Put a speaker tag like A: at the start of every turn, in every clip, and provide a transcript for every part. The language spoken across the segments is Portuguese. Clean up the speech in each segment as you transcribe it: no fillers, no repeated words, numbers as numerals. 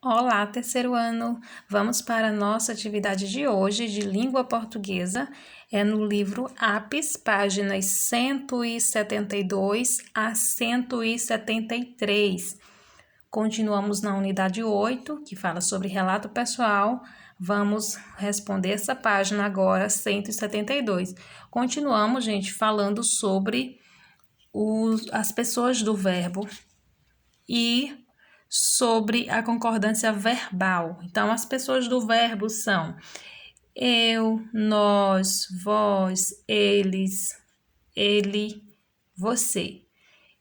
A: Olá, terceiro ano! Vamos para a nossa atividade de hoje de língua portuguesa. É no livro APES, páginas 172 a 173. Continuamos na unidade 8, que fala sobre relato pessoal. Vamos responder essa página agora, 172. Continuamos, gente, falando sobre as pessoas do verbo e sobre a concordância verbal. Então, as pessoas do verbo são eu, nós, vós, eles, ele, você.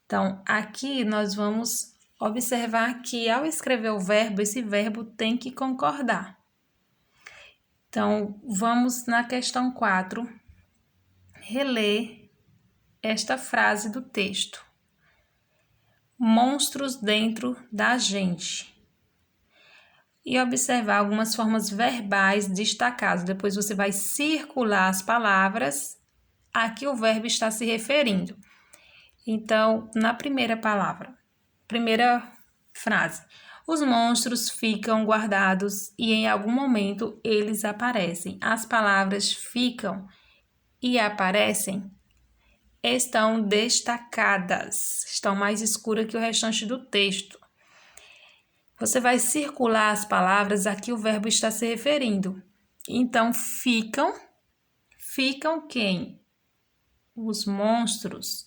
A: Então, aqui nós vamos observar que ao escrever o verbo, esse verbo tem que concordar. Então, vamos na questão 4, reler esta frase do texto. Monstros dentro da gente. E observar algumas formas verbais destacadas. Depois você vai circular as palavras a que o verbo está se referindo. Então, na primeira palavra, primeira frase, os monstros ficam guardados e em algum momento eles aparecem. As palavras ficam e aparecem estão destacadas, estão mais escuras que o restante do texto. Você vai circular as palavras a que o verbo está se referindo. Então, ficam quem? Os monstros.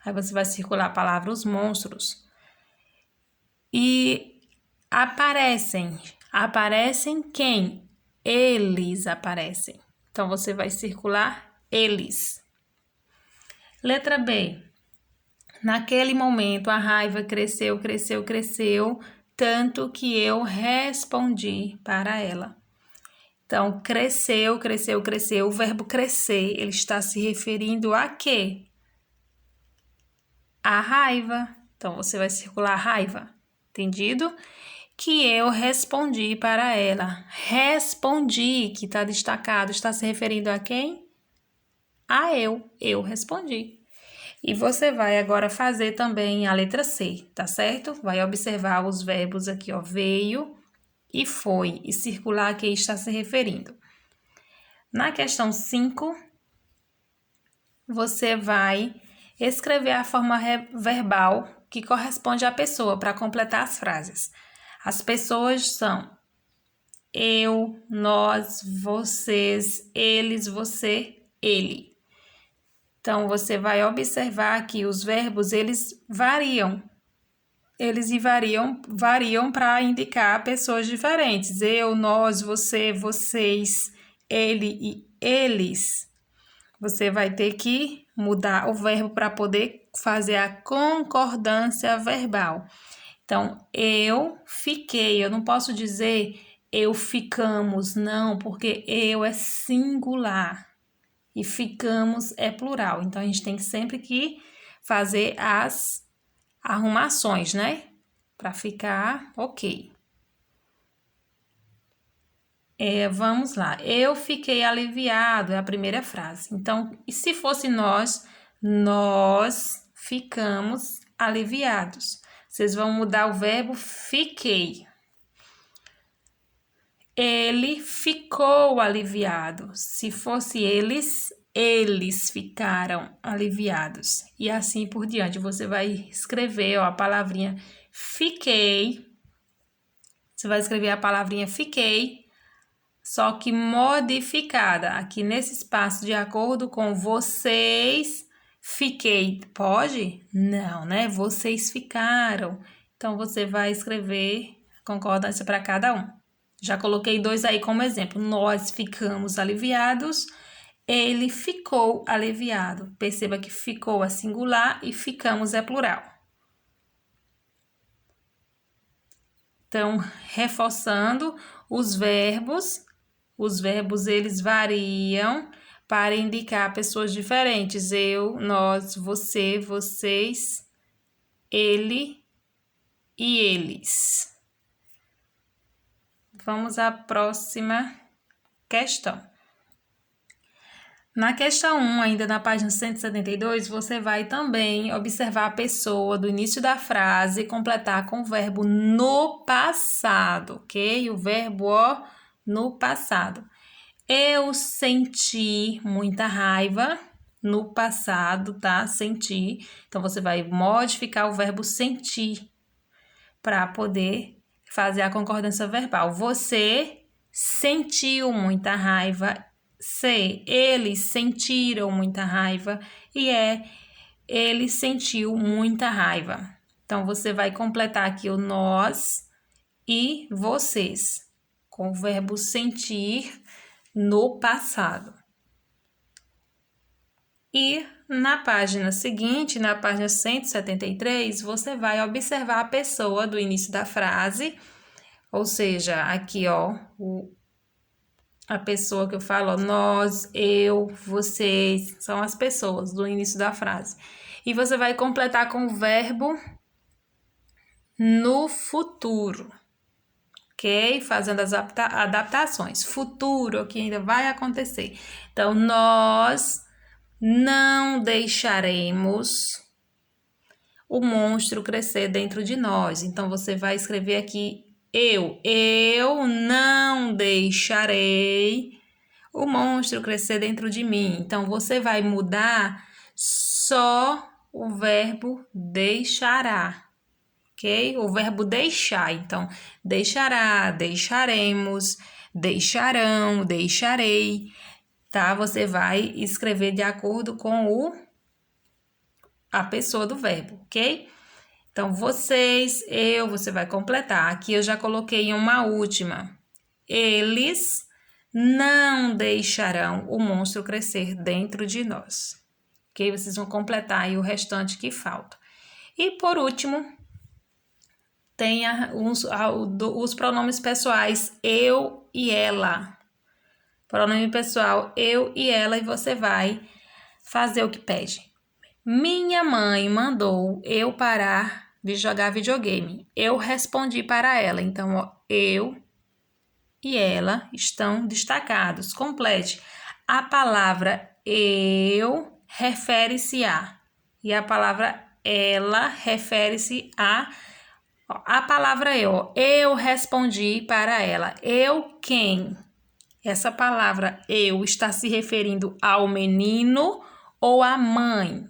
A: Aí você vai circular a palavra os monstros. E aparecem quem? Eles aparecem. Então, você vai circular eles. Letra B. Naquele momento, a raiva cresceu, tanto que eu respondi para ela. Então, cresceu. O verbo crescer, ele está se referindo a quê? A raiva. Então, você vai circular a raiva. Entendido? Que eu respondi para ela. Respondi, que está destacado, está se referindo a quem? A eu. Eu respondi. E você vai agora fazer também a letra C, tá certo? Vai observar os verbos aqui, ó, veio e foi, e circular a quem está se referindo. Na questão 5, você vai escrever a forma verbal que corresponde à pessoa para completar as frases. As pessoas são eu, nós, vocês, eles, você, ele. Então, você vai observar que os verbos, eles variam. Eles variam para indicar pessoas diferentes. Eu, nós, você, vocês, ele e eles. Você vai ter que mudar o verbo para poder fazer a concordância verbal. Então, eu fiquei. Eu não posso dizer eu ficamos, não, porque eu é singular e ficamos é plural. Então, a gente tem sempre que fazer as arrumações, né? Para ficar ok. Vamos lá. Eu fiquei aliviado, é a primeira frase. Então, e se fosse nós ficamos aliviados. Vocês vão mudar o verbo fiquei. Ele ficou aliviado. Se fosse eles ficaram aliviados. E assim por diante. Você vai escrever, ó, a palavrinha fiquei. Você vai escrever a palavrinha fiquei, só que modificada. Aqui nesse espaço, de acordo com vocês, fiquei. Pode? Não, né? Vocês ficaram. Então, você vai escrever concordância para cada um. Já coloquei 2 aí como exemplo. Nós ficamos aliviados. Ele ficou aliviado. Perceba que ficou é singular e ficamos é plural. Então, reforçando os verbos eles variam para indicar pessoas diferentes. Eu, nós, você, vocês, ele e eles. Vamos à próxima questão. Na questão 1, ainda na página 172, você vai também observar a pessoa do início da frase e completar com o verbo no passado, ok? O verbo no passado. Eu senti muita raiva no passado, tá? Senti. Então, você vai modificar o verbo sentir para poder fazer a concordância verbal. Você sentiu muita raiva. C, eles sentiram muita raiva. E ele sentiu muita raiva. Então, você vai completar aqui o nós e vocês, com o verbo sentir no passado. E na página seguinte, na página 173, você vai observar a pessoa do início da frase, ou seja, aqui, ó, a pessoa que eu falo, ó, nós, eu, vocês, são as pessoas do início da frase. E você vai completar com o verbo no futuro, ok? Fazendo as adaptações. Futuro, que ainda vai acontecer. Então, nós não deixaremos o monstro crescer dentro de nós. Então, você vai escrever aqui eu não deixarei o monstro crescer dentro de mim. Então, você vai mudar só o verbo deixará, ok? O verbo deixar. Então, deixará, deixaremos, deixarão, deixarei, tá? Você vai escrever de acordo com a pessoa do verbo, ok? Então, vocês, eu, você vai completar. Aqui eu já coloquei uma última. Eles não deixarão o monstro crescer dentro de nós. Ok? Vocês vão completar aí o restante que falta. E por último, tem os pronomes pessoais eu e ela. Pronome pessoal eu e ela, e você vai fazer o que pede. Minha mãe mandou eu parar de jogar videogame. Eu respondi para ela. Então, ó, eu e ela estão destacados. Complete. A palavra eu refere-se a. E a palavra ela refere-se a. A palavra eu. Eu respondi para ela. Eu quem? Essa palavra eu está se referindo ao menino ou à mãe?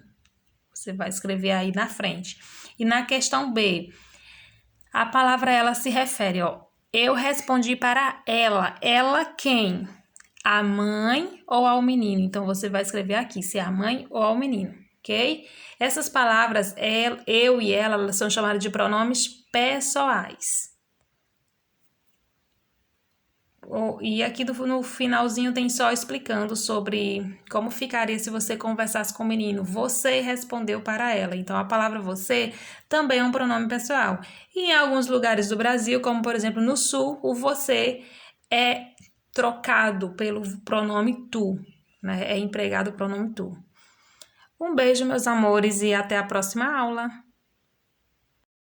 A: Você vai escrever aí na frente. E na questão B, a palavra ela se refere, ó. Eu respondi para ela. Ela quem? A mãe ou ao menino? Então, você vai escrever aqui se é a mãe ou ao menino, ok? Essas palavras, eu e ela, elas são chamadas de pronomes pessoais. E aqui no finalzinho tem só explicando sobre como ficaria se você conversasse com o menino. Você respondeu para ela. Então, a palavra você também é um pronome pessoal. E em alguns lugares do Brasil, como por exemplo no Sul, o você é trocado pelo pronome tu, né? É empregado o pronome tu. Um beijo, meus amores, e até a próxima aula.